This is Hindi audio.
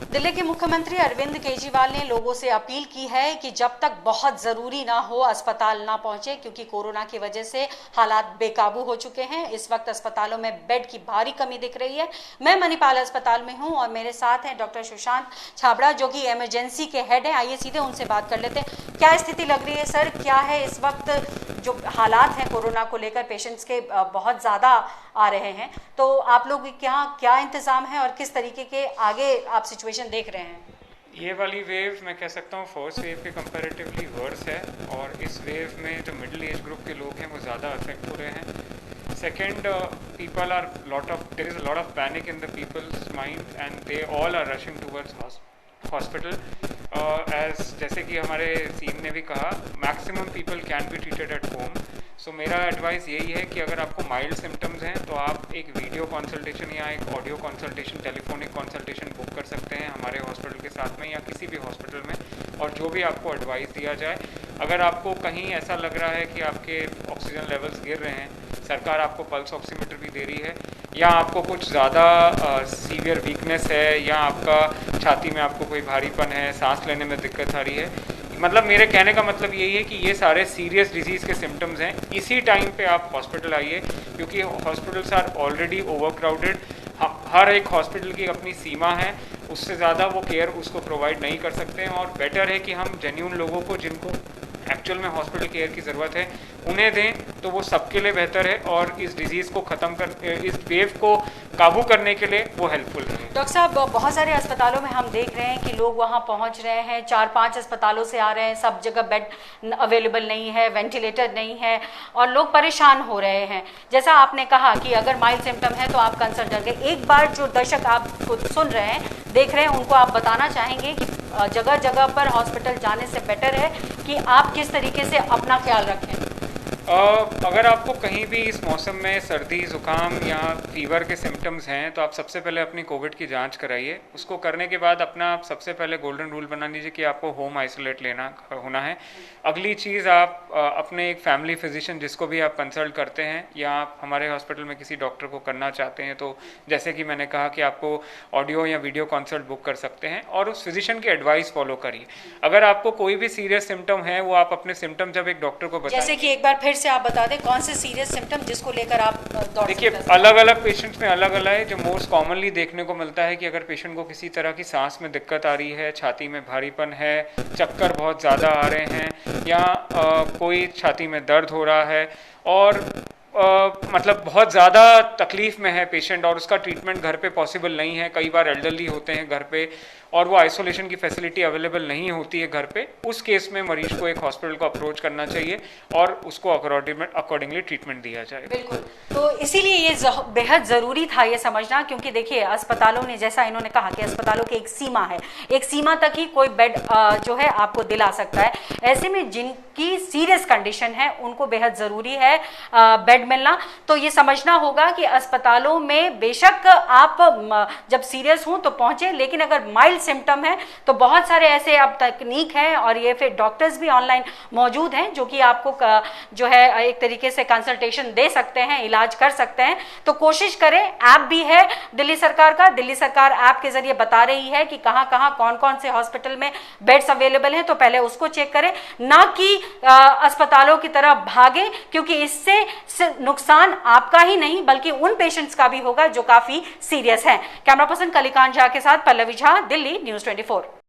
दिल्ली के मुख्यमंत्री अरविंद केजरीवाल ने लोगों से अपील की है कि जब तक बहुत जरूरी ना हो अस्पताल ना पहुंचे, क्योंकि कोरोना की वजह से हालात बेकाबू हो चुके हैं। इस वक्त अस्पतालों में बेड की भारी कमी दिख रही है। मैं मणिपाल अस्पताल में हूं और मेरे साथ हैं डॉक्टर सुशांत छाबड़ा, जो कि इमरजेंसी के हेड हैं। आइए सीधे उनसे बात कर लेते हैं। क्या स्थिति लग रही है सर? क्या है इस वक्त जो हालात हैं कोरोना को लेकर? पेशेंट्स के बहुत ज़्यादा आ रहे हैं, तो आप लोग क्या इंतज़ाम है और किस तरीके के आगे आप सिचुएशन देख रहे हैं? ये वाली वेव मैं कह सकता हूँ फर्स्ट वेव के कंपैरेटिवली वर्स है, और इस वेव में जो मिडिल एज ग्रुप के लोग हैं वो ज़्यादा अफेक्ट हो रहे हैं। Second, people are there is a lot of panic in the peoples mind and they all are rushing towards hospital. As जैसे कि हमारे सीएम ने भी कहा, maximum people can be treated at home. So मेरा एडवाइस यही है कि अगर आपको माइल्ड सिम्टम्स हैं तो आप एक वीडियो कंसल्टेशन या एक audio consultation, telephonic consultation book कर सकते हैं हमारे हॉस्पिटल के साथ में या किसी भी हॉस्पिटल में, और जो भी आपको एडवाइस दिया जाए। अगर आपको कहीं ऐसा लग रहा है कि आपके ऑक्सीजन लेवल्स गिर रहे हैं, सरकार आपको पल्स ऑक्सीमीटर भी दे रही है, या आपको कुछ ज़्यादा सीवियर वीकनेस है, या आपका छाती में आपको कोई भारीपन है, सांस लेने में दिक्कत आ रही है, मतलब मेरे कहने का मतलब यही है कि ये सारे सीरियस डिजीज़ के सिम्टम्स हैं, इसी टाइम पे आप हॉस्पिटल आइए, क्योंकि हॉस्पिटल्स आर ऑलरेडी ओवरक्राउडेड। हर एक हॉस्पिटल की अपनी सीमा है, उससे ज़्यादा वो केयर उसको प्रोवाइड नहीं कर सकते हैं, और बेटर है कि हम जेन्युइन लोगों को, जिनको एक्चुअल में हॉस्पिटल केयर की ज़रूरत है, उन्हें दें, तो वो सबके लिए बेहतर है और इस डिजीज़ को ख़त्म कर, इस वेव को काबू करने के लिए वो हेल्पफुल है। डॉक्टर साहब, बहुत सारे अस्पतालों में हम देख रहे हैं कि लोग वहां पहुंच रहे हैं, 4-5 अस्पतालों से आ रहे हैं, सब जगह बेड अवेलेबल नहीं है, वेंटिलेटर नहीं है और लोग परेशान हो रहे हैं। जैसा आपने कहा कि अगर माइल्ड सिम्टम है तो आप कंसल्ट करके, एक बार जो दर्शक आपको सुन रहे हैं, देख रहे हैं, उनको आप बताना चाहेंगे कि जगह जगह पर हॉस्पिटल जाने से बेटर है कि आप किस तरीके से अपना ख्याल रखें? अगर आपको कहीं भी इस मौसम में सर्दी, ज़ुकाम या फीवर के सिम्टम्स हैं तो आप सबसे पहले अपनी कोविड की जांच कराइए। उसको करने के बाद अपना आप सबसे पहले गोल्डन रूल बना लीजिए कि आपको होम आइसोलेट होना है। अगली चीज़, आप अपने एक फैमिली फिजिशियन जिसको भी आप कंसल्ट करते हैं, या आप हमारे हॉस्पिटल में किसी डॉक्टर को करना चाहते हैं, तो जैसे कि मैंने कहा कि आपको ऑडियो या वीडियो कंसल्ट बुक कर सकते हैं और उस फिजिशियन की एडवाइस फॉलो करिए। अगर आपको कोई भी सीरियस सिम्टम है, वो आप अपने सिम्टम जब एक डॉक्टर को बताएं। जैसे कि एक बार फिर से आप बता दें कौन से सीरियस सिम्टम जिसको लेकर आप दौड़? देखिए, अलग अलग पेशेंट्स में अलग अलग है। जो मोस्ट कॉमनली देखने को मिलता है कि अगर पेशेंट को किसी तरह की सांस में दिक्कत आ रही है, छाती में भारीपन है, चक्कर बहुत ज़्यादा आ रहे हैं, या कोई छाती में दर्द हो रहा है और मतलब बहुत ज़्यादा तकलीफ़ में है पेशेंट और उसका ट्रीटमेंट घर पे पॉसिबल नहीं है, कई बार एल्डरली होते हैं घर पे और वो आइसोलेशन की फैसिलिटी अवेलेबल नहीं होती है घर पे, उस केस में मरीज को एक हॉस्पिटल को अप्रोच करना चाहिए और उसको अकॉर्डिंगली ट्रीटमेंट दिया जाए। बिल्कुल, तो इसीलिए ये बेहद ज़रूरी था ये समझना, क्योंकि देखिए अस्पतालों ने, जैसा इन्होंने कहा कि अस्पतालों की एक सीमा है, एक सीमा तक ही कोई बेड जो है आपको दिला सकता है। ऐसे में जिनकी सीरियस कंडीशन है उनको बेहद ज़रूरी है बेड मिलना। तो ये समझना होगा कि अस्पतालों में बेशक आप जब सीरियस हों तो पहुँचें, लेकिन अगर माइल्ड सिम्टम है तो बहुत सारे ऐसे अब तकनीक हैं और ये फिर डॉक्टर्स भी ऑनलाइन मौजूद हैं जो कि आपको जो है एक तरीके से कंसल्टेशन दे सकते हैं, इलाज कर सकते हैं। तो कोशिश करें, ऐप भी है दिल्ली सरकार का, दिल्ली सरकार ऐप के जरिए बता रही है कि कहां कहां कौन कौन से हॉस्पिटल में बेड्स अवेलेबल हैं, तो पहले उसको चेक करें, ना कि अस्पतालों की तरफ भागे, क्योंकि इससे नुकसान आपका ही नहीं बल्कि उन पेशेंट्स का भी होगा जो काफी सीरियस हैं। कैमरा पर्सन कलिकांत झा के साथ पल्लवी झा, दिल्ली न्यूज़ 24।